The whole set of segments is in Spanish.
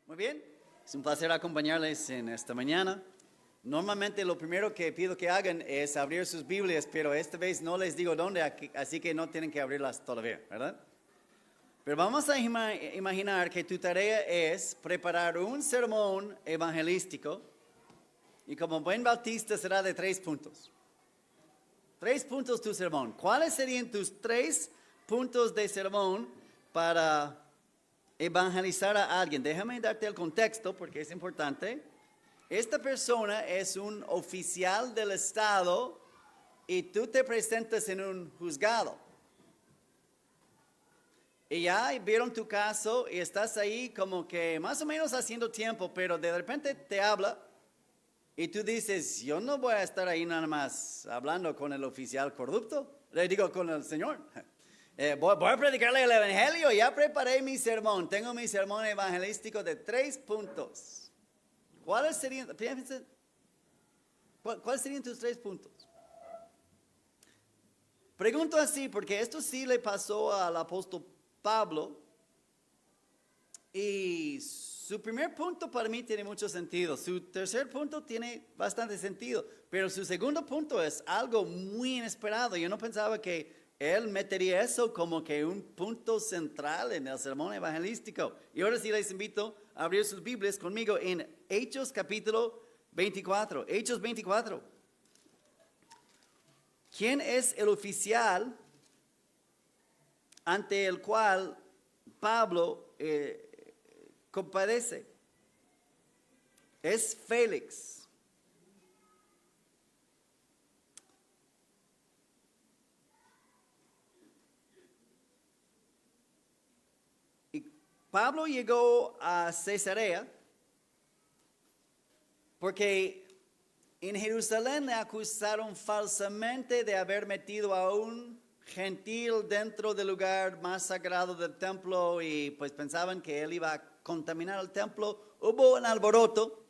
Muy bien, es un placer acompañarles en esta mañana. Normalmente lo primero que pido que hagan es abrir sus Biblias, pero esta vez no les digo dónde, así que no tienen que abrirlas todavía, ¿verdad? Pero vamos a imaginar que tu tarea es preparar un sermón evangelístico y como buen bautista será de 3 puntos. 3 puntos tu sermón. ¿Cuáles serían tus 3 puntos de sermón para evangelizar a alguien? Déjame darte el contexto porque es importante. Esta persona es un oficial del Estado y tú te presentas en un juzgado. Y ya vieron tu caso y estás ahí como que más o menos haciendo tiempo, pero de repente te habla y tú dices, yo no voy a estar ahí nada más hablando con el oficial corrupto, le digo con el Señor. Voy a predicarle el evangelio, ya preparé mi sermón, tengo mi sermón evangelístico de 3 puntos. ¿Cuáles serían tus 3 puntos? Pregunto así porque esto sí le pasó al apóstol Pablo y su primer punto para mí tiene mucho sentido, su tercer punto tiene bastante sentido, pero su segundo punto es algo muy inesperado. Yo no pensaba que él metería eso como que un punto central en el sermón evangelístico. Y ahora sí les invito a abrir sus Biblias conmigo en Hechos capítulo 24. Hechos 24. ¿Quién es el oficial ante el cual Pablo compadece? Es Félix. Y Pablo llegó a Cesarea porque en Jerusalén le acusaron falsamente de haber metido a un gentil dentro del lugar más sagrado del templo y pues pensaban que él iba a contaminar el templo. Hubo un alboroto.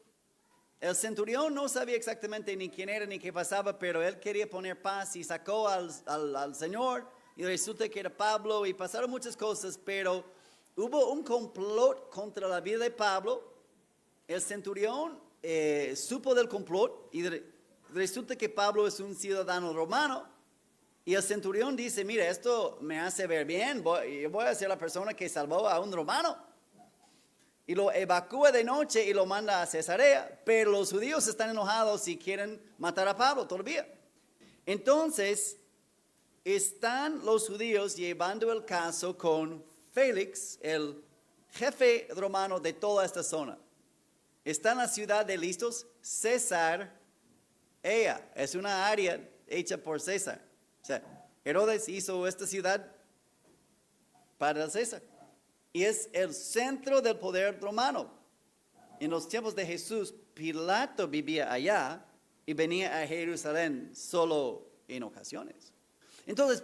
El centurión no sabía exactamente ni quién era ni qué pasaba, pero él quería poner paz y sacó al Señor y resulta que era Pablo y pasaron muchas cosas, pero hubo un complot contra la vida de Pablo. El centurión supo del complot y resulta que Pablo es un ciudadano romano. Y el centurión dice, mira, esto me hace ver bien, yo voy a ser la persona que salvó a un romano. Y lo evacúa de noche y lo manda a Cesarea, pero los judíos están enojados y quieren matar a Pablo todavía. Entonces, están los judíos llevando el caso con Félix, el jefe romano de toda esta zona. Está en la ciudad de Listos, Cesarea, es una área hecha por César. O sea, Herodes hizo esta ciudad para el César. Y es el centro del poder romano. En los tiempos de Jesús, Pilato vivía allá y venía a Jerusalén solo en ocasiones. Entonces,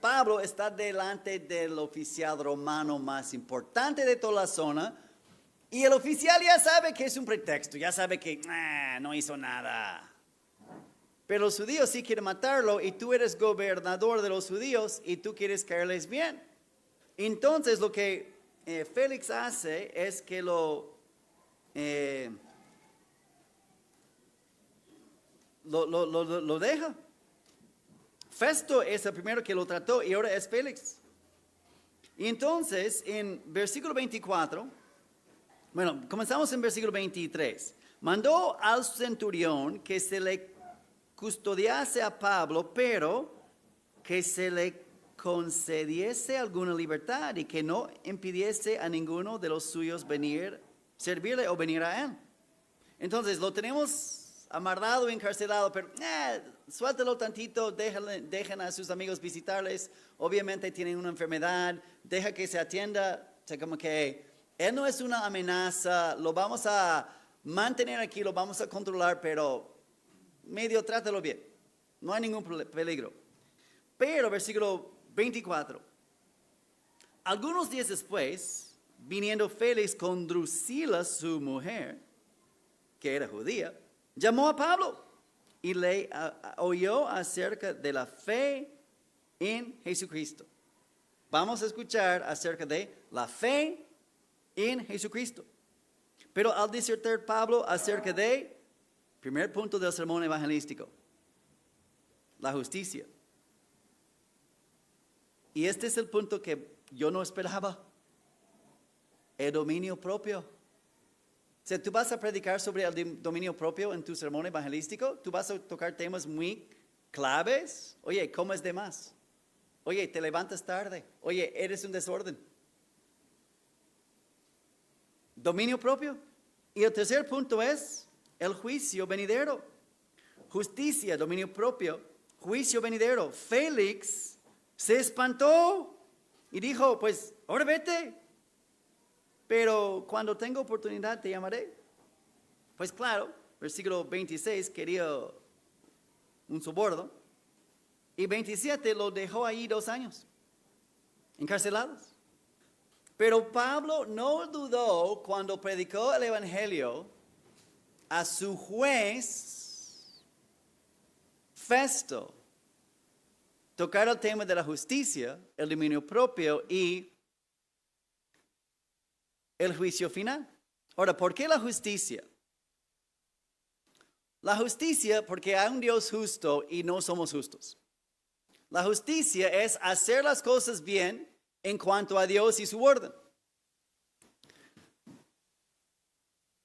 Pablo está delante del oficial romano más importante de toda la zona. Y el oficial ya sabe que es un pretexto, ya sabe que no hizo nada. Pero los judíos sí quieren matarlo y tú eres gobernador de los judíos y tú quieres caerles bien. Entonces lo que Félix hace es que lo deja. Festo es el primero que lo trató y ahora es Félix. Y entonces en versículo 24, bueno, comenzamos en versículo 23. Mandó al centurión que se le custodiase a Pablo, pero que se le concediese alguna libertad y que no impidiese a ninguno de los suyos venir, servirle o venir a él. Entonces lo tenemos amarrado, encarcelado, pero suéltalo tantito, dejen a sus amigos visitarles. Obviamente tienen una enfermedad, deja que se atienda. O sea, como que él no es una amenaza, lo vamos a mantener aquí, lo vamos a controlar, pero medio trátalo bien, no hay ningún peligro. Pero versículo 24. Algunos días después, viniendo Félix con Drusila, su mujer, que era judía, llamó a Pablo y le oyó acerca de la fe en Jesucristo. Vamos a escuchar acerca de la fe en Jesucristo. Pero al disertar Pablo acerca de, primer punto del sermón evangelístico, la justicia. Y este es el punto que yo no esperaba, el dominio propio. O sea, tú vas a predicar sobre el dominio propio en tu sermón evangelístico, tú vas a tocar temas muy claves. Oye, comes de más. Oye, te levantas tarde. Oye, eres un desorden. Dominio propio. Y el tercer punto es el juicio venidero. Justicia, dominio propio, juicio venidero. Félix se espantó y dijo, pues, ahora vete. Pero cuando tenga oportunidad te llamaré. Pues claro, versículo 26 quería un soborno. Y 27 lo dejó ahí 2 años, encarcelados. Pero Pablo no dudó cuando predicó el evangelio a su juez Festo, tocar el tema de la justicia, el dominio propio y el juicio final. Ahora, ¿por qué la justicia? La justicia porque hay un Dios justo y no somos justos. La justicia es hacer las cosas bien en cuanto a Dios y su orden.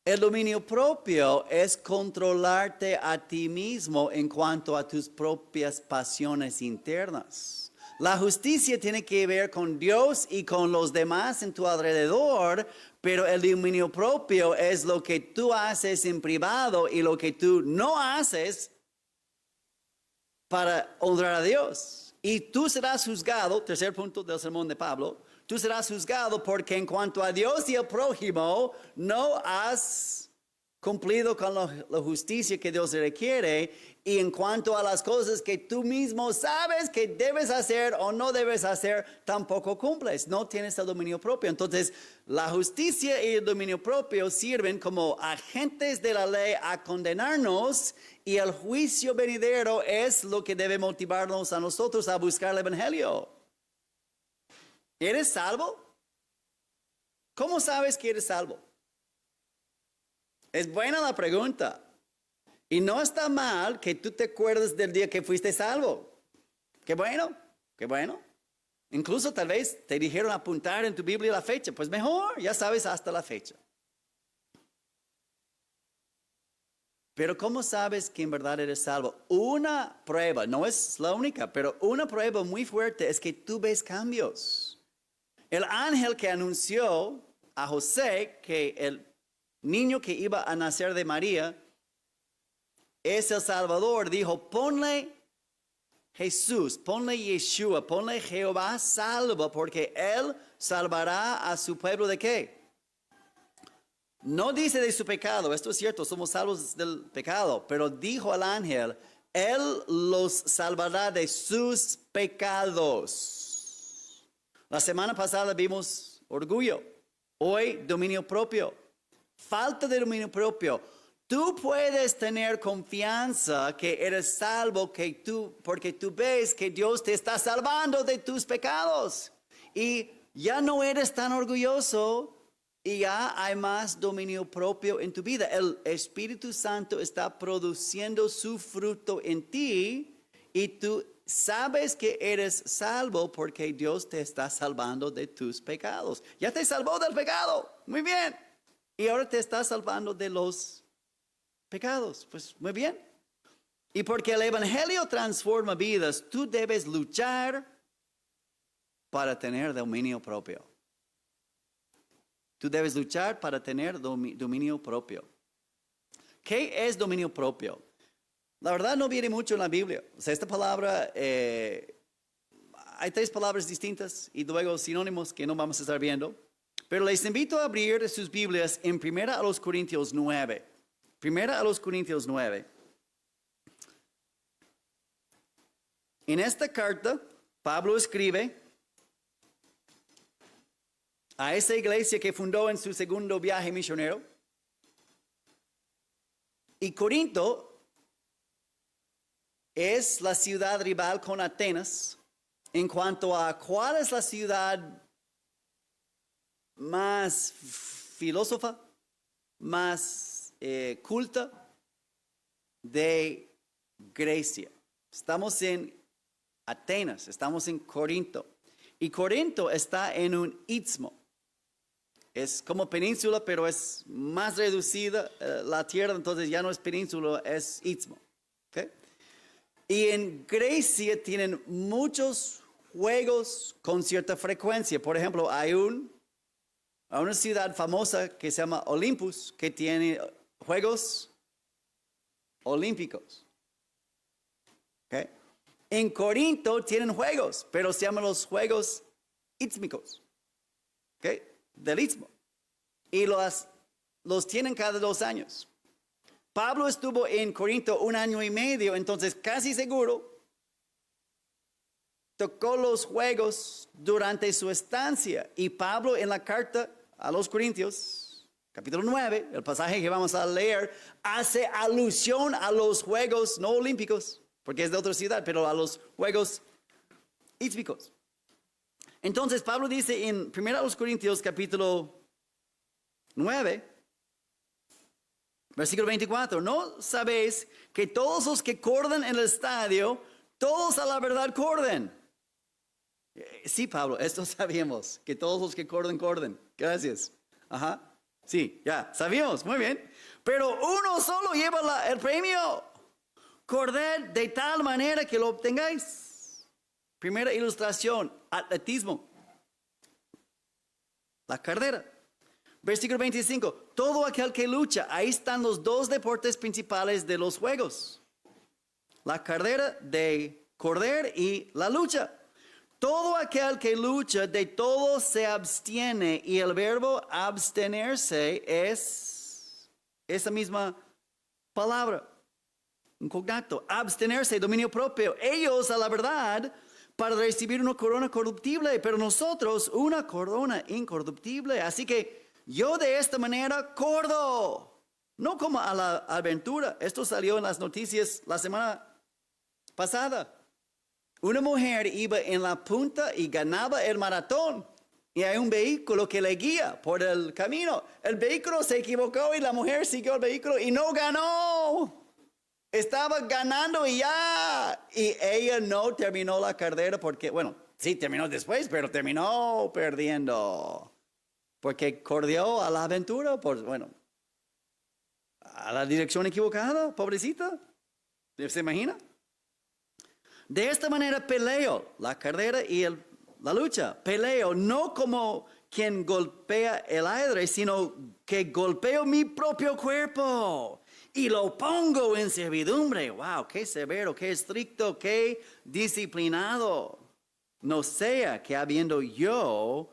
El dominio propio es controlarte a ti mismo en cuanto a tus propias pasiones internas. La justicia tiene que ver con Dios y con los demás en tu alrededor, pero el dominio propio es lo que tú haces en privado y lo que tú no haces para honrar a Dios. Y tú serás juzgado, tercer punto del sermón de Pablo, tú serás juzgado porque en cuanto a Dios y el prójimo no has cumplido con la justicia que Dios requiere, y en cuanto a las cosas que tú mismo sabes que debes hacer o no debes hacer, tampoco cumples, no tienes el dominio propio. Entonces, la justicia y el dominio propio sirven como agentes de la ley a condenarnos, y el juicio venidero es lo que debe motivarnos a nosotros a buscar el evangelio. ¿Eres salvo? ¿Cómo sabes que eres salvo? Es buena la pregunta. Y no está mal que tú te acuerdes del día que fuiste salvo. Qué bueno, qué bueno. Incluso tal vez te dijeron apuntar en tu Biblia la fecha. Pues mejor, ya sabes hasta la fecha. Pero ¿cómo sabes que en verdad eres salvo? Una prueba, no es la única, pero una prueba muy fuerte es que tú ves cambios. El ángel que anunció a José que el niño que iba a nacer de María es el Salvador, dijo, ponle Jesús, ponle Yeshua, ponle Jehová salva, porque Él salvará a su pueblo ¿de qué? No dice de su pecado, esto es cierto, somos salvos del pecado, pero dijo al ángel, Él los salvará de sus pecados. La semana pasada vimos orgullo, hoy dominio propio, falta de dominio propio. Tú puedes tener confianza que eres salvo porque tú ves que Dios te está salvando de tus pecados. Y ya no eres tan orgulloso y ya hay más dominio propio en tu vida. El Espíritu Santo está produciendo su fruto en ti y tú sabes que eres salvo porque Dios te está salvando de tus pecados. Ya te salvó del pecado. Muy bien. Y ahora te está salvando de los pecados. Pues muy bien. Y porque el evangelio transforma vidas, tú debes luchar para tener dominio propio. Tú debes luchar para tener dominio propio. ¿Qué es dominio propio? La verdad no viene mucho en la Biblia. O sea, esta palabra, hay 3 palabras distintas y luego sinónimos que no vamos a estar viendo. Pero les invito a abrir sus Biblias en 1 Corintios 9. 1 Corintios 9. En esta carta, Pablo escribe a esa iglesia que fundó en su segundo viaje misionero. Y Corinto es la ciudad rival con Atenas en cuanto a cuál es la ciudad más filósofa, más culta de Grecia. Estamos en Atenas, estamos en Corinto. Y Corinto está en un istmo. Es como península, pero es más reducida la tierra, entonces ya no es península, es istmo. ¿Okay? Y en Grecia tienen muchos juegos con cierta frecuencia. Por ejemplo, hay una ciudad famosa que se llama Olympus, que tiene juegos olímpicos. ¿Okay? En Corinto tienen juegos, pero se llaman los juegos istmicos. ¿Okay? Del istmo. Y los tienen cada 2 años. Pablo estuvo en Corinto 1 año y medio, entonces casi seguro tocó los juegos durante su estancia. Y Pablo en la carta a los Corintios, capítulo 9, el pasaje que vamos a leer, hace alusión a los juegos no olímpicos, porque es de otra ciudad, pero a los juegos istmicos. Entonces Pablo dice en 1 Corintios capítulo 9, versículo 24, ¿no sabéis que todos los que corren en el estadio, todos a la verdad corren? Sí, Pablo, esto sabíamos, que todos los que corren. Gracias. Ajá. Sí, ya, sabíamos, muy bien. Pero uno solo lleva el premio. Corred de tal manera que lo obtengáis. Primera ilustración, atletismo. La carrera. Versículo 25, todo aquel que lucha, ahí están los 2 deportes principales de los juegos. La carrera de correr y la lucha. Todo aquel que lucha, de todo se abstiene, y el verbo abstenerse es esa misma palabra, un cognato, abstenerse, dominio propio. Ellos, a la verdad, para recibir una corona corruptible, pero nosotros una corona incorruptible. Así que yo de esta manera corro, no como a la aventura. Esto salió en las noticias la semana pasada. Una mujer iba en la punta y ganaba el maratón. Y hay un vehículo que le guía por el camino. El vehículo se equivocó y la mujer siguió el vehículo y no ganó. Estaba ganando y ya. Y ella no terminó la carrera porque, bueno, sí terminó después, pero terminó perdiendo. Porque corrió a la aventura, a la dirección equivocada, pobrecita. ¿Se imagina? De esta manera peleo la carrera y la lucha. Peleo no como quien golpea el aire, sino que golpeo mi propio cuerpo y lo pongo en servidumbre. Wow, qué severo, qué estricto, qué disciplinado. No sea que habiendo yo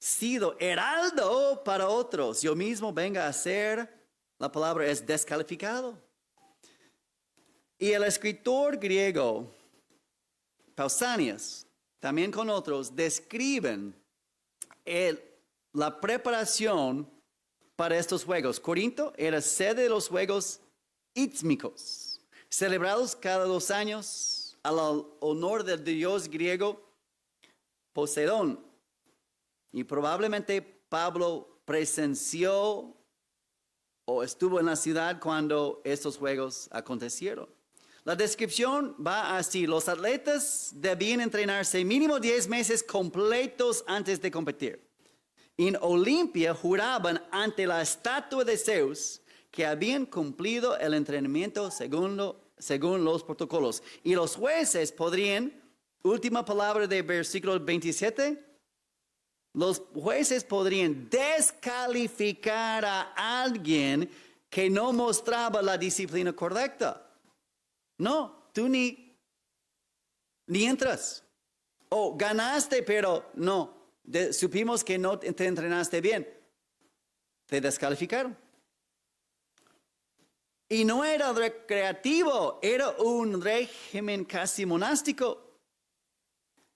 sido heraldo para otros, yo mismo venga a ser, la palabra es descalificado. Y el escritor griego Pausanias, también con otros, describen la preparación para estos juegos. Corinto era sede de los juegos istmicos, celebrados cada 2 años al honor del dios griego Poseidón. Y probablemente Pablo presenció o estuvo en la ciudad cuando estos juegos acontecieron. La descripción va así: los atletas debían entrenarse mínimo 10 meses completos antes de competir. En Olimpia juraban ante la estatua de Zeus que habían cumplido el entrenamiento según los protocolos. Y los jueces podrían, última palabra de versículo 27, los jueces podrían descalificar a alguien que no mostraba la disciplina correcta. No, tú ni entras. O ganaste, pero no. Supimos que no te entrenaste bien. Te descalificaron. Y no era recreativo, era un régimen casi monástico.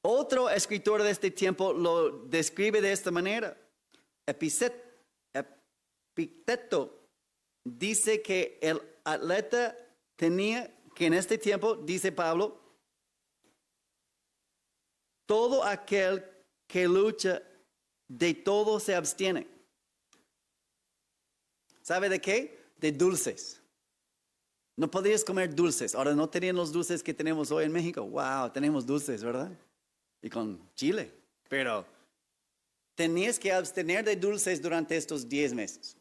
Otro escritor de este tiempo lo describe de esta manera. Epicteto dice que el atleta tenía que en este tiempo, dice Pablo, todo aquel que lucha de todo se abstiene. ¿Sabe de qué? De dulces. No podías comer dulces. Ahora no tenían los dulces que tenemos hoy en México. Wow, tenemos dulces, ¿verdad? Y con chile. Pero tenías que abstener de dulces durante estos 10 meses.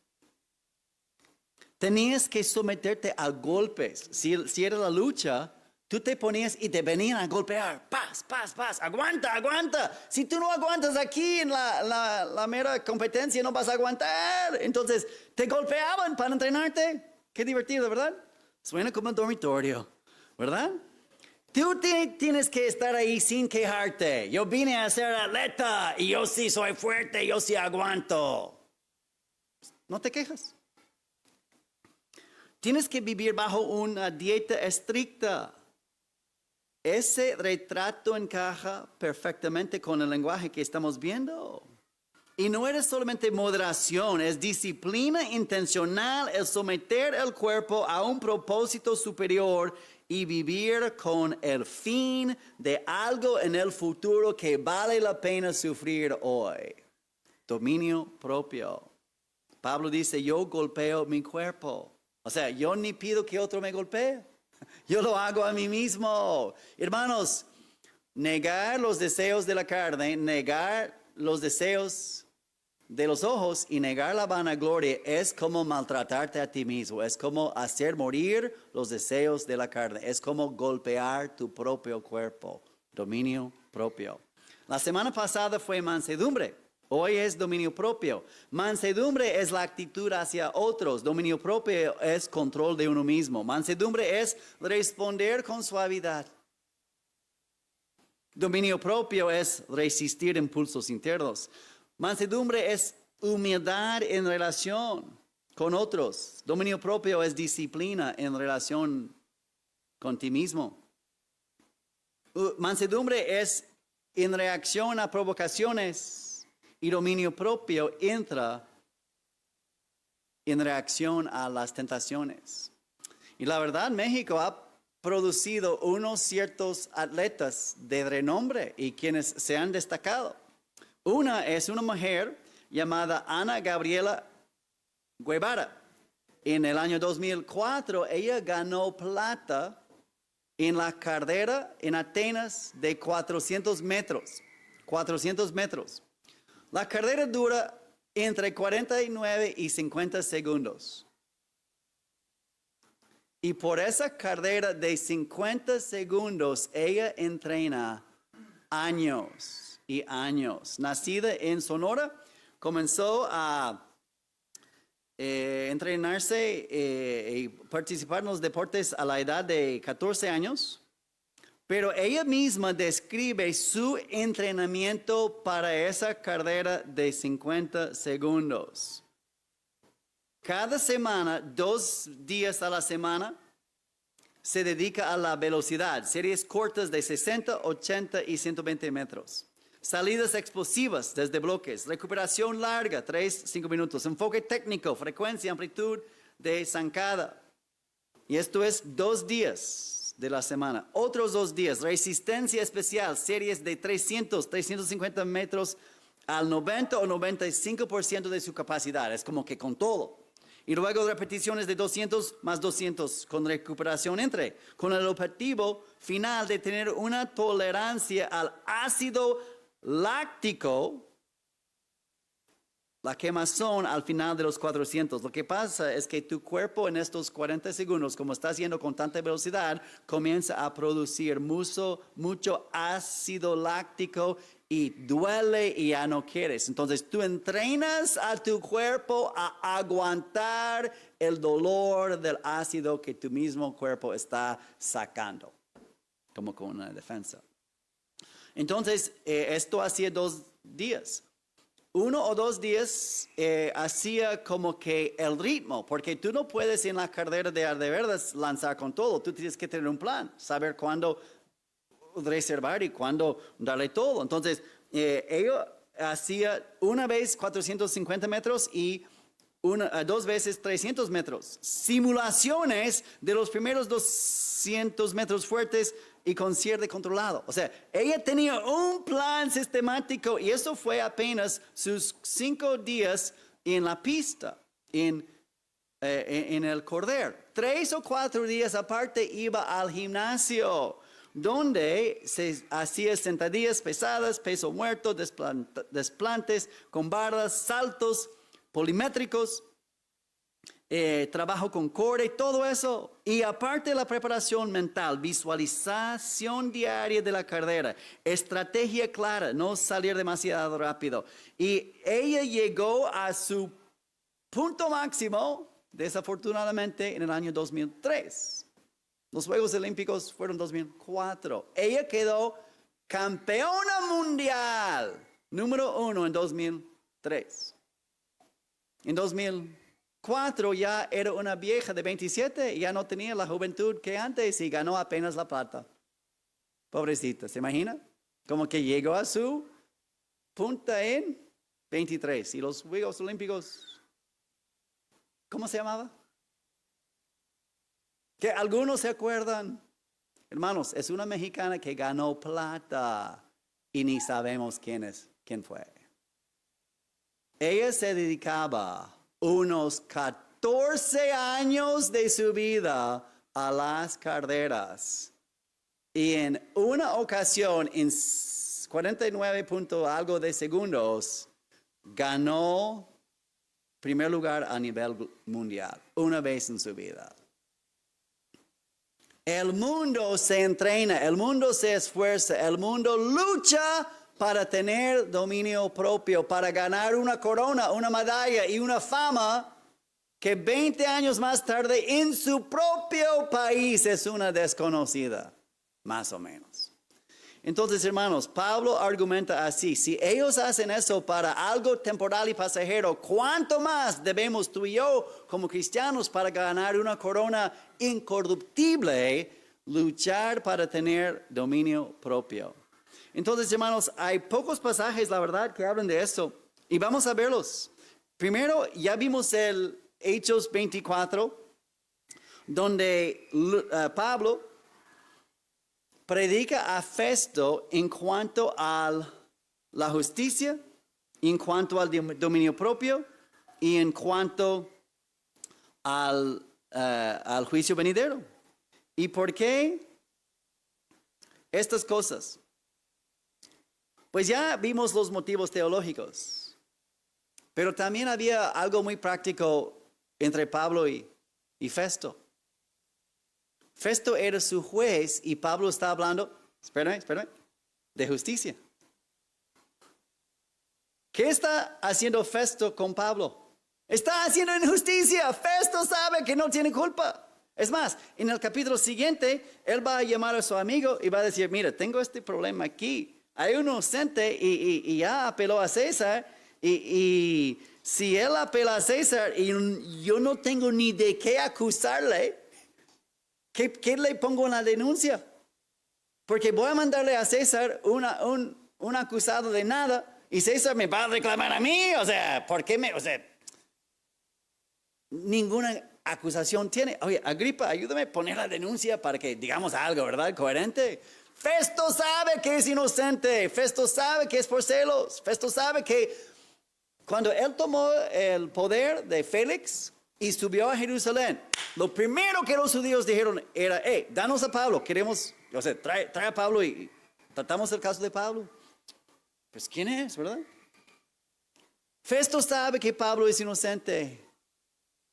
Tenías que someterte a golpes. Si era la lucha, tú te ponías y te venían a golpear. Paz, paz, paz. Aguanta, aguanta. Si tú no aguantas aquí en la mera competencia, no vas a aguantar. Entonces, te golpeaban para entrenarte. Qué divertido, ¿verdad? Suena como un dormitorio, ¿verdad? Tú tienes que estar ahí sin quejarte. Yo vine a ser atleta y yo sí soy fuerte, yo sí aguanto. No te quejas. Tienes que vivir bajo una dieta estricta. Ese retrato encaja perfectamente con el lenguaje que estamos viendo. Y no es solamente moderación, es disciplina intencional, el someter el cuerpo a un propósito superior y vivir con el fin de algo en el futuro que vale la pena sufrir hoy. Dominio propio. Pablo dice, yo golpeo mi cuerpo. O sea, yo ni pido que otro me golpee. Yo lo hago a mí mismo. Hermanos, negar los deseos de la carne, negar los deseos de los ojos y negar la vanagloria es como maltratarte a ti mismo. Es como hacer morir los deseos de la carne. Es como golpear tu propio cuerpo. Dominio propio. La semana pasada fue mansedumbre. Hoy es dominio propio. Mansedumbre es la actitud hacia otros. Dominio propio es control de uno mismo. Mansedumbre es responder con suavidad. Dominio propio es resistir impulsos internos. Mansedumbre es humildad en relación con otros. Dominio propio es disciplina en relación con ti mismo. Mansedumbre es en reacción a provocaciones. Y dominio propio entra en reacción a las tentaciones. Y la verdad, México ha producido unos ciertos atletas de renombre y quienes se han destacado. Una es una mujer llamada Ana Gabriela Guevara. En el año 2004, ella ganó plata en la carrera en Atenas de 400 metros. 400 metros. La carrera dura entre 49 y 50 segundos. Y por esa carrera de 50 segundos, ella entrena años y años. Nacida en Sonora, comenzó a entrenarse y participar en los deportes a la edad de 14 años. Pero ella misma describe su entrenamiento para esa carrera de 50 segundos. Cada semana, 2 días a la semana, se dedica a la velocidad. Series cortas de 60, 80 y 120 metros. Salidas explosivas desde bloques. Recuperación larga, 3-5 minutos. Enfoque técnico, frecuencia, amplitud de zancada. Y esto es 2 días de la semana. Otros 2 días, resistencia especial, series de 300, 350 metros al 90 o 95% de su capacidad. Es como que con todo. Y luego repeticiones de 200 más 200 con recuperación con el objetivo final de tener una tolerancia al ácido láctico, la quemazón al final de los 400. Lo que pasa es que tu cuerpo en estos 40 segundos, como está haciendo con tanta velocidad, comienza a producir mucho ácido láctico y duele y ya no quieres. Entonces tú entrenas a tu cuerpo a aguantar el dolor del ácido que tu mismo cuerpo está sacando, como con una defensa. Entonces esto hacía 2 días. 1 o 2 días hacía como que el ritmo, porque tú no puedes en la carrera de verdes lanzar con todo. Tú tienes que tener un plan, saber cuándo reservar y cuándo darle todo. Entonces, ella hacía una vez 450 metros y 2 veces 300 metros. Simulaciones de los primeros 200 metros fuertes y con cierre controlado. O sea, ella tenía un plan sistemático y eso fue apenas sus 5 días en la pista, en el Cordero. 3 o 4 días aparte iba al gimnasio, donde se hacía sentadillas pesadas, peso muerto, desplantes con barras, saltos polimétricos, trabajo con core, todo eso. Y aparte la preparación mental, visualización diaria de la carrera, estrategia clara, no salir demasiado rápido. Y ella llegó a su punto máximo, desafortunadamente, en el año 2003. Los Juegos Olímpicos fueron 2004. Ella quedó campeona mundial, número 1 en 2003. En 2004 ya era una vieja de 27 y ya no tenía la juventud que antes y ganó apenas la plata. Pobrecita, ¿se imagina? Como que llegó a su punta en 23. Y los Juegos Olímpicos, ¿cómo se llamaba? Que algunos se acuerdan. Hermanos, es una mexicana que ganó plata y ni sabemos quién fue. Ella se dedicaba unos 14 años de su vida a las carreras. Y en una ocasión, en 49 punto algo de segundos, ganó primer lugar a nivel mundial, una vez en su vida. El mundo se entrena, el mundo se esfuerza, el mundo lucha para tener dominio propio, para ganar una corona, una medalla y una fama que 20 años más tarde en su propio país es una desconocida, más o menos. Entonces, hermanos, Pablo argumenta así: si ellos hacen eso para algo temporal y pasajero, ¿cuánto más debemos tú y yo, como cristianos, para ganar una corona incorruptible, luchar para tener dominio propio? Entonces, hermanos, hay pocos pasajes, la verdad, que hablan de esto, y vamos a verlos. Primero, ya vimos el Hechos 24, donde Pablo predica a Festo en cuanto a la justicia, en cuanto al dominio propio y en cuanto al juicio venidero. ¿Y por qué estas cosas? Pues ya vimos los motivos teológicos, pero también había algo muy práctico entre Pablo y Festo. Festo era su juez y Pablo está hablando, espérame, de justicia. ¿Qué está haciendo Festo con Pablo? Está haciendo injusticia. Festo sabe que no tiene culpa. Es más, en el capítulo siguiente, él va a llamar a su amigo y va a decir: mira, tengo este problema aquí. Hay un inocente y ya apeló a César. Y si él apela a César y yo no tengo ni de qué acusarle, ¿Qué le pongo en la denuncia? Porque voy a mandarle a César un acusado de nada y César me va a reclamar a mí. O sea, ¿por qué ninguna acusación tiene? Oye, Agripa, ayúdame a poner la denuncia para que digamos algo, ¿verdad? Coherente. Festo sabe que es inocente. Festo sabe que es por celos. Festo sabe que cuando él tomó el poder de Félix y subió a Jerusalén, lo primero que los judíos dijeron era: danos a Pablo, queremos, trae a Pablo y tratamos el caso de Pablo. Pues ¿quién es, verdad? Festo sabe que Pablo es inocente,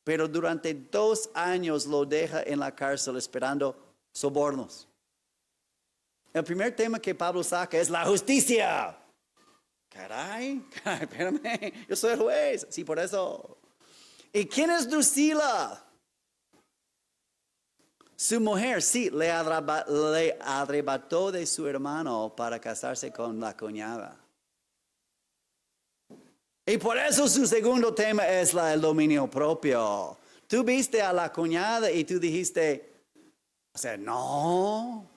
pero durante 2 años lo deja en la cárcel esperando sobornos. El primer tema que Pablo saca es la justicia. Caray, espérame, yo soy el juez, sí, por eso. ¿Y quién es Drusila? Su mujer, sí, le arrebató de su hermano para casarse con la cuñada. Y por eso su segundo tema es el dominio propio. Tú viste a la cuñada y tú dijiste, no.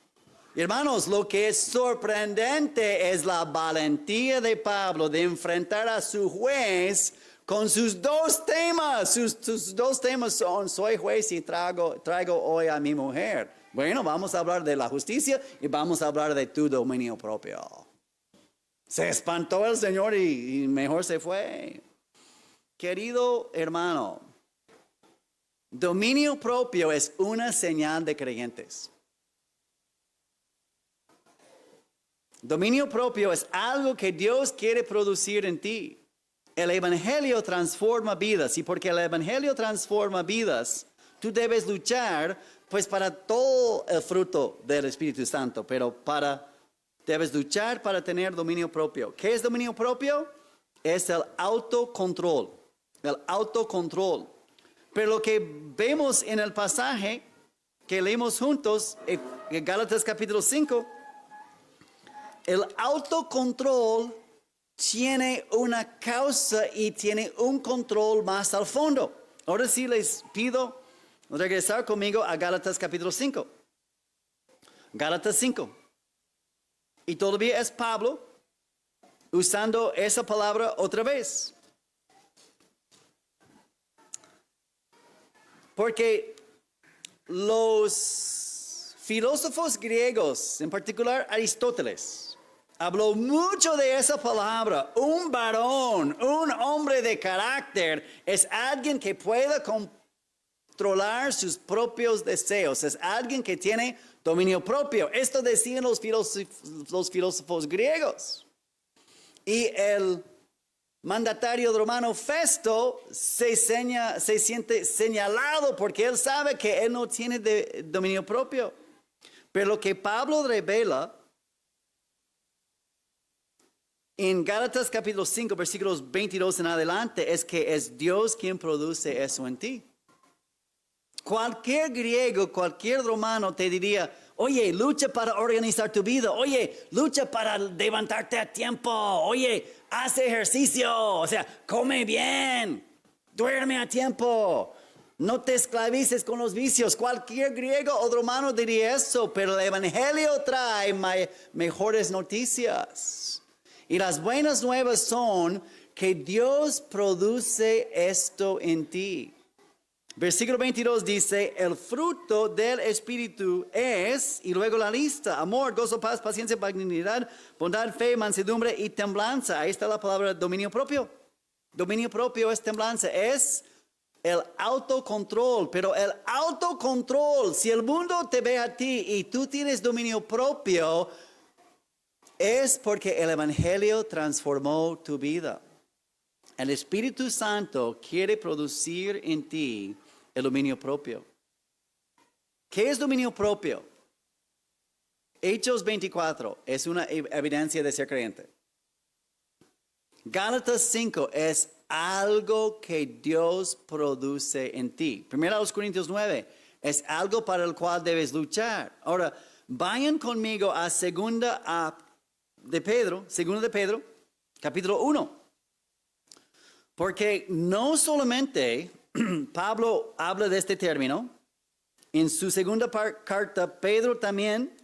Hermanos, lo que es sorprendente es la valentía de Pablo de enfrentar a su juez con sus dos temas. Sus dos temas son, soy juez y traigo hoy a mi mujer. Bueno, vamos a hablar de la justicia y vamos a hablar de tu dominio propio. Se espantó el Señor y mejor se fue. Querido hermano, dominio propio es una señal de creyentes. Dominio propio es algo que Dios quiere producir en ti. El Evangelio transforma vidas y porque el Evangelio transforma vidas, tú debes luchar pues para todo el fruto del Espíritu Santo, pero debes luchar para tener dominio propio. ¿Qué es dominio propio? Es el autocontrol. El autocontrol. Pero lo que vemos en el pasaje que leímos juntos, en Gálatas capítulo 5, el autocontrol tiene una causa y tiene un control más al fondo. Ahora sí les pido regresar conmigo a Gálatas capítulo 5. Gálatas 5. Y todavía es Pablo usando esa palabra otra vez. Porque los filósofos griegos, en particular Aristóteles, habló mucho de esa palabra. Un varón, un hombre de carácter, es alguien que pueda controlar sus propios deseos. Es alguien que tiene dominio propio. Esto decían los filósofos griegos. Y el mandatario romano Festo se siente señalado porque él sabe que él no tiene dominio propio. Pero lo que Pablo revela en Gálatas capítulo 5, versículos 22 en adelante, es que es Dios quien produce eso en ti. Cualquier griego, cualquier romano te diría, oye, lucha para organizar tu vida. Oye, lucha para levantarte a tiempo. Oye, haz ejercicio. O sea, come bien. Duerme a tiempo. No te esclavices con los vicios. Cualquier griego o romano diría eso, pero el Evangelio trae mejores noticias. Y las buenas nuevas son que Dios produce esto en ti. Versículo 22 dice, el fruto del Espíritu es, y luego la lista, amor, gozo, paz, paciencia, benignidad, bondad, fe, mansedumbre y templanza. Ahí está la palabra dominio propio. Dominio propio es templanza, es el autocontrol. Pero el autocontrol, si el mundo te ve a ti y tú tienes dominio propio, es porque el Evangelio transformó tu vida. El Espíritu Santo quiere producir en ti el dominio propio. ¿Qué es dominio propio? Hechos 24 es una evidencia de ser creyente. Gálatas 5 es algo que Dios produce en ti. 1 Corintios 9 es algo para el cual debes luchar. Ahora, vayan conmigo a 2 de Pedro, capítulo 1. Porque no solamente Pablo habla de este término, en su segunda carta Pedro también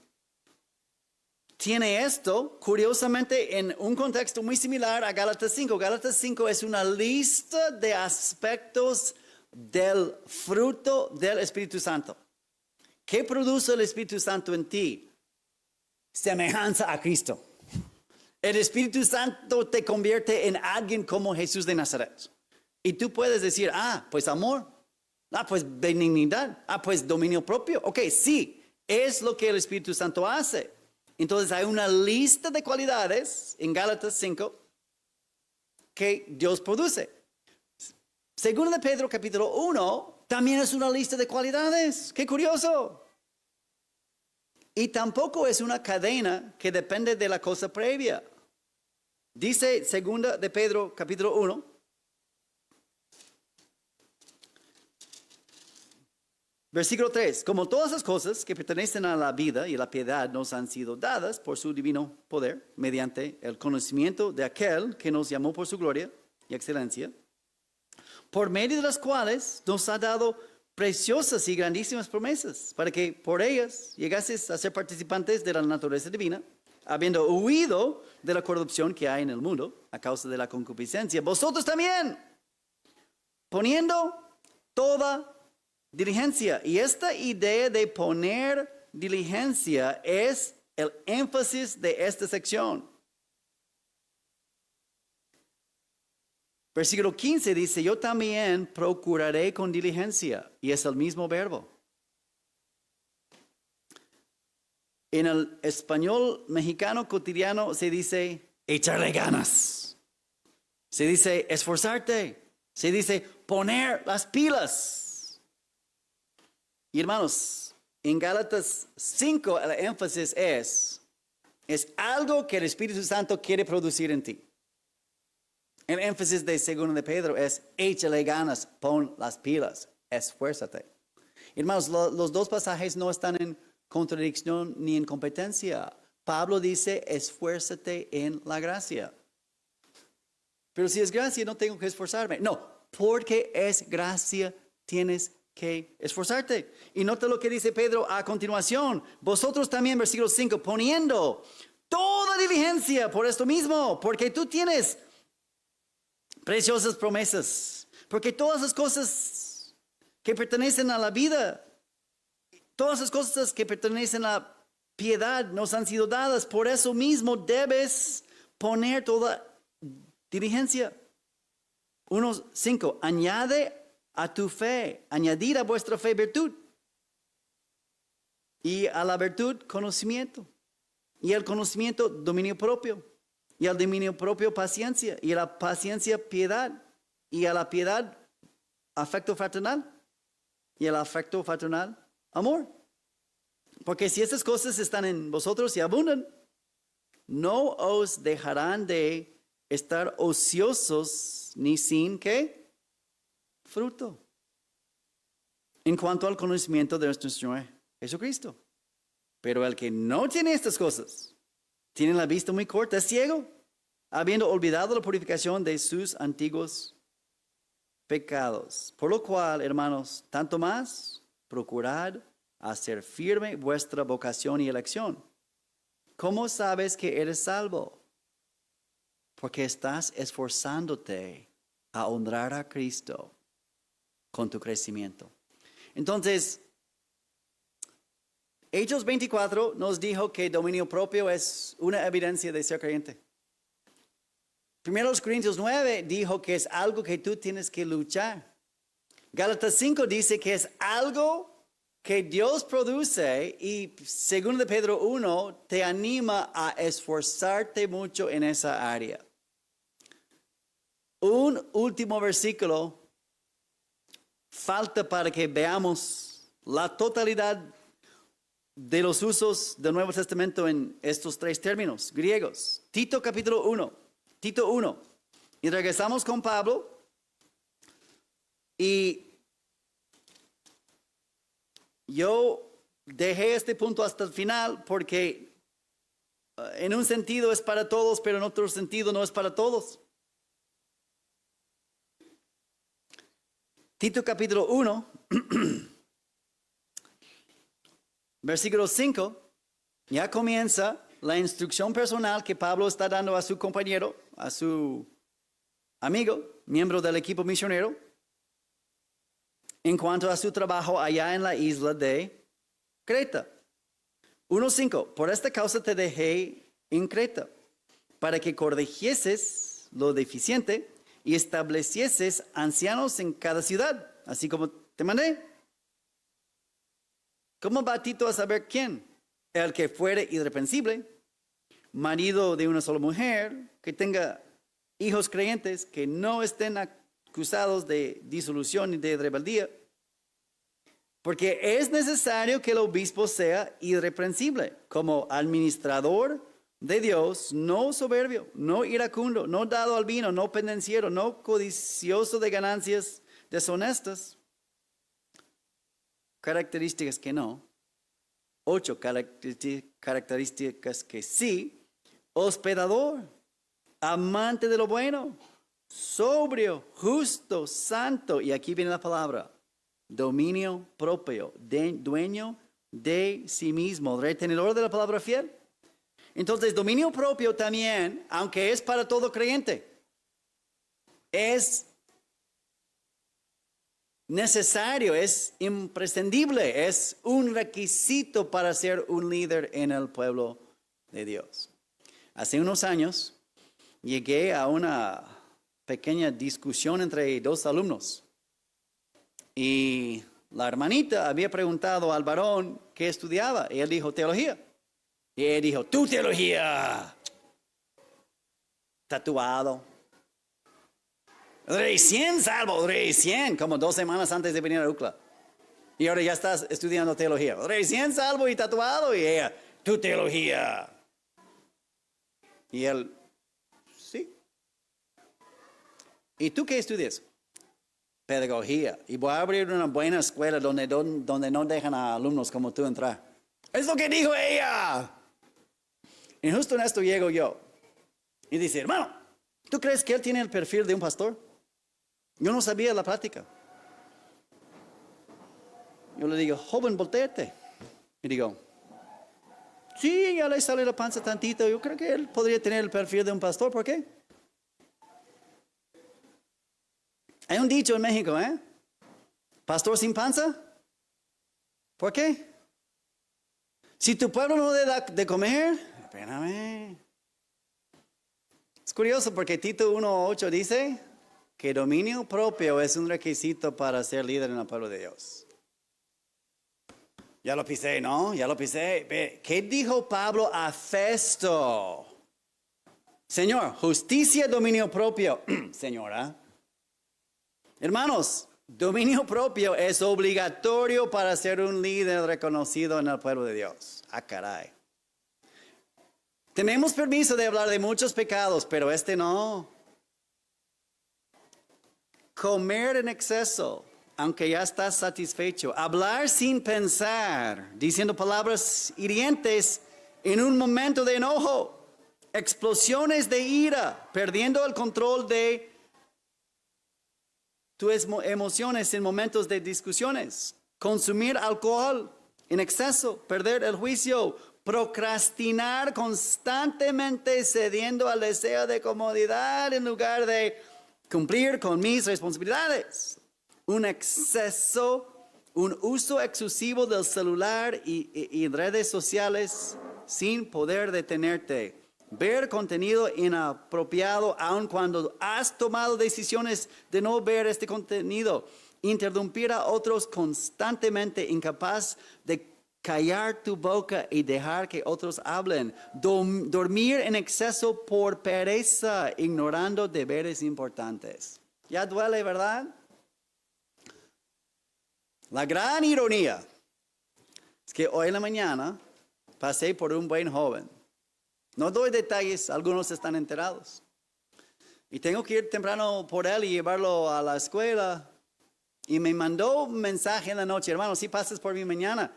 tiene esto, curiosamente, en un contexto muy similar a Gálatas 5. Gálatas 5 es una lista de aspectos del fruto del Espíritu Santo. ¿Qué produce el Espíritu Santo en ti? Semejanza a Cristo. El Espíritu Santo te convierte en alguien como Jesús de Nazaret. Y tú puedes decir, pues amor, pues benignidad, pues dominio propio. Ok, sí, es lo que el Espíritu Santo hace. Entonces hay una lista de cualidades en Gálatas 5 que Dios produce. Segundo de Pedro capítulo 1 también es una lista de cualidades. ¡Qué curioso! Y tampoco es una cadena que depende de la cosa previa. Dice segunda de Pedro capítulo 1. Versículo 3. Como todas las cosas que pertenecen a la vida y la piedad nos han sido dadas por su divino poder, mediante el conocimiento de aquel que nos llamó por su gloria y excelencia, por medio de las cuales nos ha dado preciosas y grandísimas promesas, para que por ellas llegases a ser participantes de la naturaleza divina, habiendo huido de la corrupción que hay en el mundo a causa de la concupiscencia. Vosotros también, poniendo toda diligencia. Y esta idea de poner diligencia es el énfasis de esta sección. Versículo 15 dice, yo también procuraré con diligencia. Y es el mismo verbo. En el español mexicano cotidiano se dice echarle ganas. Se dice esforzarte. Se dice poner las pilas. Y hermanos, en Gálatas 5 el énfasis es algo que el Espíritu Santo quiere producir en ti. El énfasis de 2 de Pedro es échale ganas, pon las pilas, esfuérzate. Hermanos, los dos pasajes no están en contradicción ni en competencia. Pablo dice, esfuérzate en la gracia. Pero si es gracia, no tengo que esforzarme. No, porque es gracia, tienes que esforzarte. Y nota lo que dice Pedro a continuación. Vosotros también, versículo 5, poniendo toda diligencia por esto mismo, porque tú tienes preciosas promesas, porque todas las cosas que pertenecen a la vida, todas las cosas que pertenecen a la piedad nos han sido dadas. Por eso mismo debes poner toda diligencia. 1:5, añade a tu fe, añadir a vuestra fe virtud, y a la virtud conocimiento, y al conocimiento dominio propio, y al dominio propio paciencia, y a la paciencia piedad, y a la piedad afecto fraternal, y al afecto fraternal amor. Porque si estas cosas están en vosotros y abundan, no os dejarán de estar ociosos ni sin ¿qué? Fruto. En cuanto al conocimiento de nuestro Señor Jesucristo. Pero el que no tiene estas cosas, tiene la vista muy corta, es ciego, habiendo olvidado la purificación de sus antiguos pecados. Por lo cual, hermanos, tanto más, procurad hacer firme vuestra vocación y elección. ¿Cómo sabes que eres salvo? Porque estás esforzándote a honrar a Cristo con tu crecimiento. Entonces, Hechos 24 nos dijo que dominio propio es una evidencia de ser creyente. 1 Corintios 9 dijo que es algo que tú tienes que luchar. Gálatas 5 dice que es algo que Dios produce, y 2 de Pedro 1 te anima a esforzarte mucho en esa área. Un último versículo falta para que veamos la totalidad de los usos del Nuevo Testamento en estos tres términos griegos. Tito capítulo 1, Tito 1. Y regresamos con Pablo. Y yo dejé este punto hasta el final porque en un sentido es para todos, pero en otro sentido no es para todos. Tito capítulo 1, versículo 5, ya comienza la instrucción personal que Pablo está dando a su compañero, a su amigo, miembro del equipo misionero, en cuanto a su trabajo allá en la isla de Creta. 1:5, por esta causa te dejé en Creta, para que corrigieses lo deficiente y establecieses ancianos en cada ciudad, así como te mandé. ¿Cómo va Tito a saber quién? El que fuere irreprensible, marido de una sola mujer, que tenga hijos creyentes, que no estén acusados de disolución y de rebeldía. Porque es necesario que el obispo sea irreprensible, como administrador de Dios, no soberbio, no iracundo, no dado al vino, no pendenciero, no codicioso de ganancias deshonestas. Características que no. 8 características que sí. Hospedador, amante de lo bueno, sobrio, justo, santo. Y aquí viene la palabra. Dominio propio, dueño de sí mismo, retenedor de la palabra fiel. Entonces, dominio propio también, aunque es para todo creyente, es necesario, es imprescindible, es un requisito para ser un líder en el pueblo de Dios. Hace unos años llegué a una pequeña discusión entre dos alumnos y la hermanita había preguntado al varón qué estudiaba y él dijo teología. Y él dijo, tu teología, tatuado. Recién salvo, recién, como 2 semanas antes de venir a UCLA. Y ahora ya estás estudiando teología. Recién salvo y tatuado. Y ella, tu teología. Y él, sí. ¿Y tú qué estudias? Pedagogía. Y voy a abrir una buena escuela donde no dejan a alumnos como tú entrar. Es lo que dijo ella. Y justo en esto llego yo. Y dice, hermano, ¿tú crees que él tiene el perfil de un pastor? Yo no sabía la práctica. Yo le digo, joven, volteate. Y digo, sí, ya le sale la panza tantito. Yo creo que él podría tener el perfil de un pastor. ¿Por qué? Hay un dicho en México, ¿eh? Pastor sin panza. ¿Por qué? Si tu pueblo no le da de comer, espérame. Es curioso porque Tito 1:8 dice que dominio propio es un requisito para ser líder en el pueblo de Dios. Ya lo pisé, ¿no? Ya lo pisé. ¿Qué dijo Pablo a Festo? Señor, justicia, dominio propio. Señora. Hermanos, dominio propio es obligatorio para ser un líder reconocido en el pueblo de Dios. Ah, caray. Tenemos permiso de hablar de muchos pecados, pero este no. Comer en exceso, aunque ya estás satisfecho. Hablar sin pensar, diciendo palabras hirientes en un momento de enojo. Explosiones de ira, perdiendo el control de tus emociones en momentos de discusiones. Consumir alcohol en exceso, perder el juicio. Procrastinar constantemente cediendo al deseo de comodidad en lugar de cumplir con mis responsabilidades. Un uso excesivo del celular y redes sociales sin poder detenerte. Ver contenido inapropiado aun cuando has tomado decisiones de no ver este contenido. Interrumpir a otros constantemente, incapaz de callar tu boca y dejar que otros hablen. Dormir en exceso por pereza, ignorando deberes importantes. Ya duele, ¿verdad? La gran ironía es que hoy en la mañana pasé por un buen joven. No doy detalles, algunos están enterados. Y tengo que ir temprano por él y llevarlo a la escuela. Y me mandó un mensaje en la noche, hermano, si pasas por mí mañana.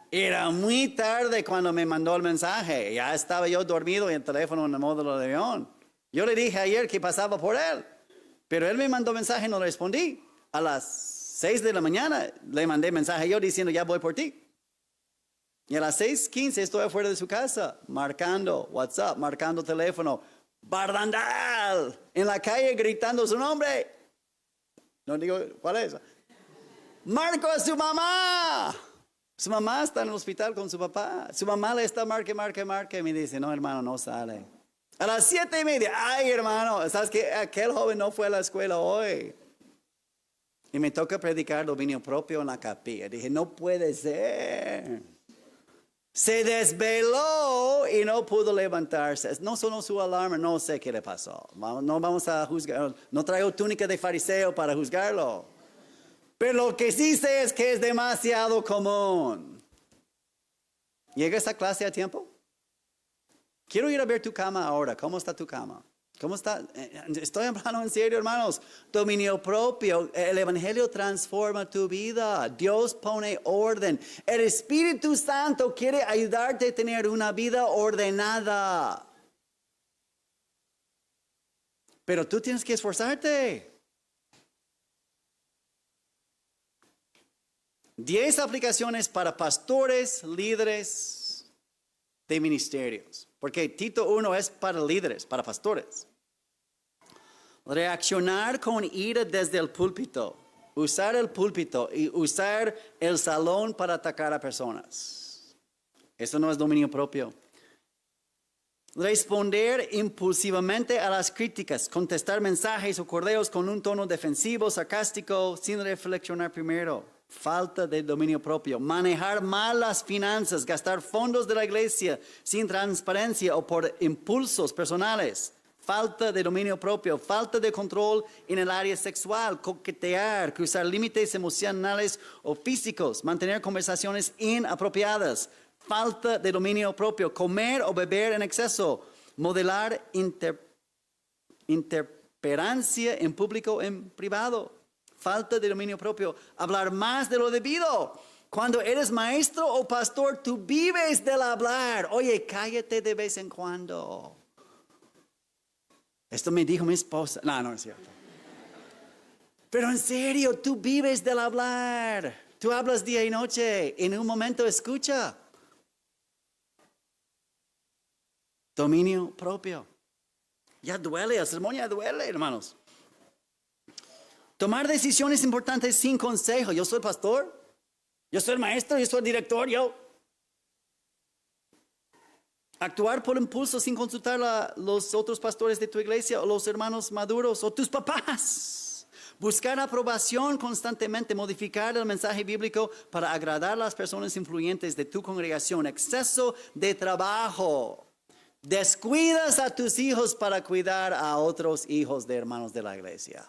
Era muy tarde cuando me mandó el mensaje. Ya estaba yo dormido y el teléfono en el módulo de avión. Yo le dije ayer que pasaba por él. Pero él me mandó mensaje y no respondí. A las 6 de la mañana le mandé mensaje yo diciendo ya voy por ti. Y a las 6:15 estoy afuera de su casa, marcando WhatsApp, marcando teléfono. Bardandal, en la calle gritando su nombre. No digo cuál es. Marco a su mamá. Su mamá está en el hospital con su papá. Su mamá le está marque. Y me dice, no hermano, no sale. A las 7:30, ay hermano, ¿sabes qué? Aquel joven no fue a la escuela hoy. Y me toca predicar dominio propio en la capilla. Dije, no puede ser. Se desveló y no pudo levantarse. No sonó su alarma, no sé qué le pasó. No vamos a juzgar. No traigo túnica de fariseo para juzgarlo. Pero lo que sí sé es que es demasiado común. ¿Llega esta clase a tiempo? Quiero ir a ver tu cama ahora. ¿Cómo está tu cama? ¿Cómo está? Estoy hablando en serio, hermanos. Dominio propio. El Evangelio transforma tu vida. Dios pone orden. El Espíritu Santo quiere ayudarte a tener una vida ordenada. Pero tú tienes que esforzarte. 10 aplicaciones para pastores, líderes de ministerios. Porque Tito 1 es para líderes, para pastores. Reaccionar con ira desde el púlpito. usar el púlpito y usar el salón para atacar a personas. Eso no es dominio propio. Responder impulsivamente a las críticas, contestar mensajes o correos con un tono defensivo, sarcástico, sin reflexionar primero. Falta de dominio propio. Manejar mal las finanzas, gastar fondos de la iglesia sin transparencia o por impulsos personales. Falta de dominio propio. Falta de control en el área sexual, coquetear, cruzar límites emocionales o físicos, mantener conversaciones inapropiadas. Falta de dominio propio, comer o beber en exceso, modelar intemperancia en público o en privado. Falta de dominio propio, hablar más de lo debido. Cuando eres maestro o pastor, tú vives del hablar. Oye, cállate de vez en cuando. Esto me dijo mi esposa. No es cierto. Pero en serio, tú vives del hablar. Tú hablas día y noche. En un momento escucha. Dominio propio. Ya duele, el sermón ya duele, hermanos. Tomar decisiones importantes sin consejo. Yo soy pastor, yo soy el maestro, yo soy el director, Actuar por impulso sin consultar a los otros pastores de tu iglesia o los hermanos maduros o tus papás. Buscar aprobación constantemente, modificar el mensaje bíblico para agradar a las personas influyentes de tu congregación. Exceso de trabajo. Descuidas a tus hijos para cuidar a otros hijos de hermanos de la iglesia.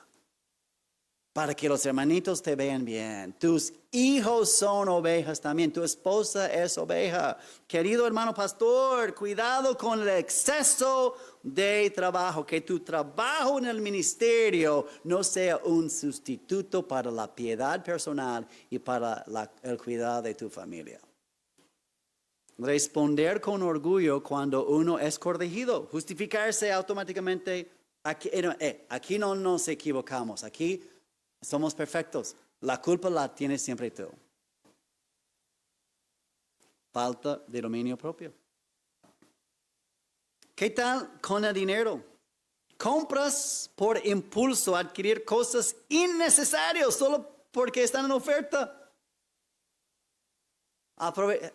Para que los hermanitos te vean bien. Tus hijos son ovejas también. Tu esposa es oveja. Querido hermano pastor, cuidado con el exceso de trabajo. Que tu trabajo en el ministerio no sea un sustituto para la piedad personal y para el cuidado de tu familia. Responder con orgullo cuando uno es corregido. Justificarse automáticamente. Aquí no nos equivocamos. Aquí somos perfectos. La culpa la tienes siempre tú. Falta de dominio propio. ¿Qué tal con el dinero? Compras por impulso, adquirir cosas innecesarias solo porque están en oferta.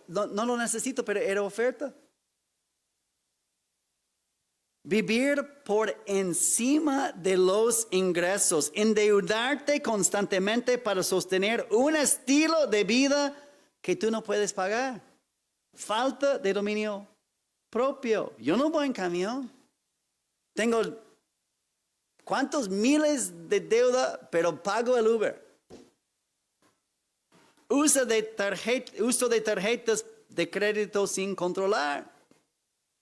No lo necesito, pero era oferta. Vivir por encima de los ingresos, endeudarte constantemente para sostener un estilo de vida que tú no puedes pagar. Falta de dominio propio. Yo no voy en camión. Tengo cuántos miles de deuda, pero pago el Uber. Uso de tarjetas de crédito sin controlar.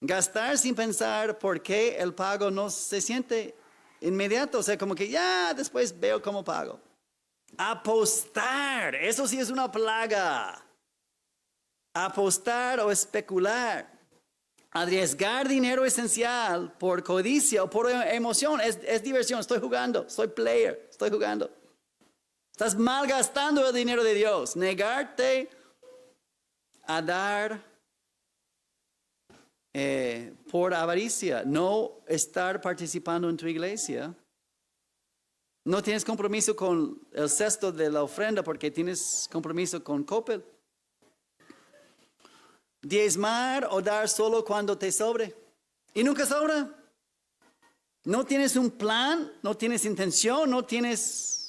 Gastar sin pensar por qué el pago no se siente inmediato. O sea, como que ya después veo cómo pago. Apostar. Eso sí es una plaga. Apostar o especular. Arriesgar dinero esencial por codicia o por emoción. Es diversión. Estoy jugando. Soy player. Estoy jugando. Estás malgastando el dinero de Dios. Negarte a dar por avaricia. No estar participando en tu iglesia. No tienes compromiso con el cesto de la ofrenda porque tienes compromiso con Coppel. Diezmar o dar solo cuando te sobre. Y nunca sobra. No tienes un plan, no tienes intención, no tienes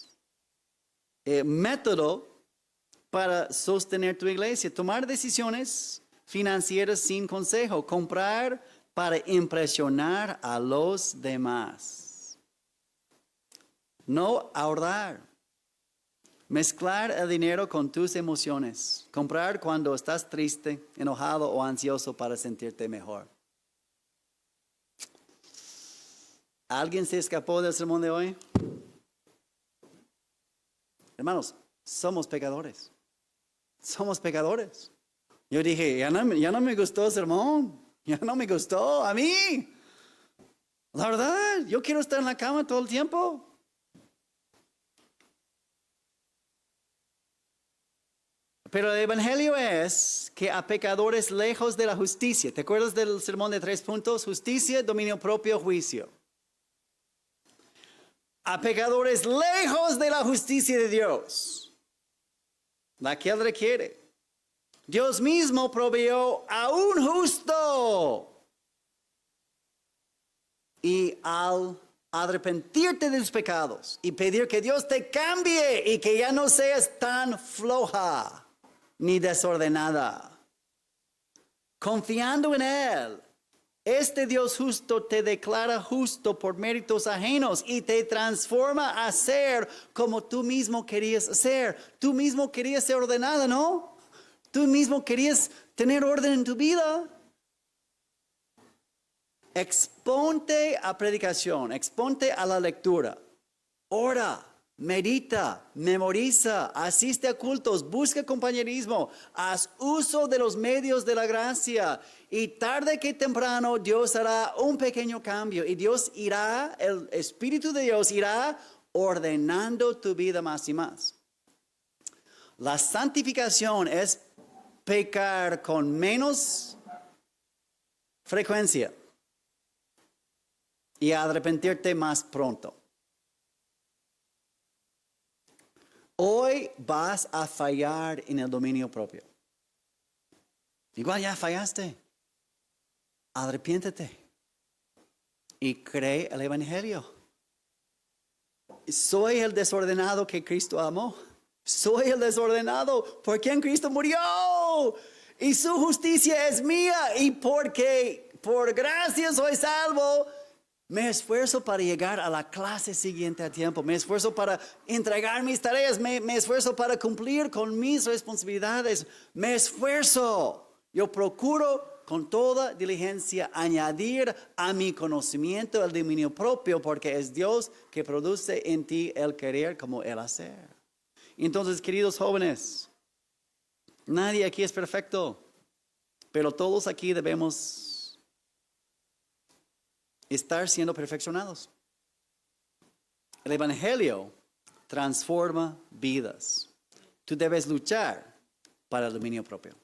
método para sostener tu iglesia. Tomar decisiones financieras sin consejo. Comprar para impresionar a los demás. No ahorrar. Mezclar el dinero con tus emociones. Comprar cuando estás triste, enojado o ansioso para sentirte mejor. ¿Alguien se escapó del sermón de hoy? Hermanos, somos pecadores. Somos pecadores. Yo dije, ya no me gustó el sermón. Ya no me gustó a mí. La verdad, yo quiero estar en la cama todo el tiempo. Pero el evangelio es que a pecadores lejos de la justicia. ¿Te acuerdas del sermón de 3 puntos? Justicia, dominio propio, juicio. a pecadores lejos de la justicia de Dios, la que Él requiere. Dios mismo proveyó a un justo. Y al arrepentirte de tus pecados y pedir que Dios te cambie y que ya no seas tan floja ni desordenada, confiando en Él, este Dios justo te declara justo por méritos ajenos y te transforma a ser como tú mismo querías ser. Tú mismo querías ser ordenada, ¿no? Tú mismo querías tener orden en tu vida. Exponte a predicación, exponte a la lectura, ora, medita, memoriza, asiste a cultos, busca compañerismo, haz uso de los medios de la gracia y tarde que temprano Dios hará un pequeño cambio y el Espíritu de Dios irá ordenando tu vida más y más. La santificación es pecar con menos frecuencia y arrepentirte más pronto. Hoy vas a fallar en el dominio propio. Igual ya fallaste. Arrepiéntete y cree el Evangelio. Soy el desordenado que Cristo amó. Soy el desordenado por quien Cristo murió. Y su justicia es mía. Y porque por gracia soy salvo, me esfuerzo para llegar a la clase siguiente a tiempo. Me esfuerzo para entregar mis tareas. Me esfuerzo para cumplir con mis responsabilidades. Me esfuerzo. Yo procuro con toda diligencia añadir a mi conocimiento el dominio propio, porque es Dios que produce en ti el querer como el hacer. Entonces, queridos jóvenes, nadie aquí es perfecto, pero todos aquí debemos estar siendo perfeccionados. El Evangelio transforma vidas. Tú debes luchar para el dominio propio.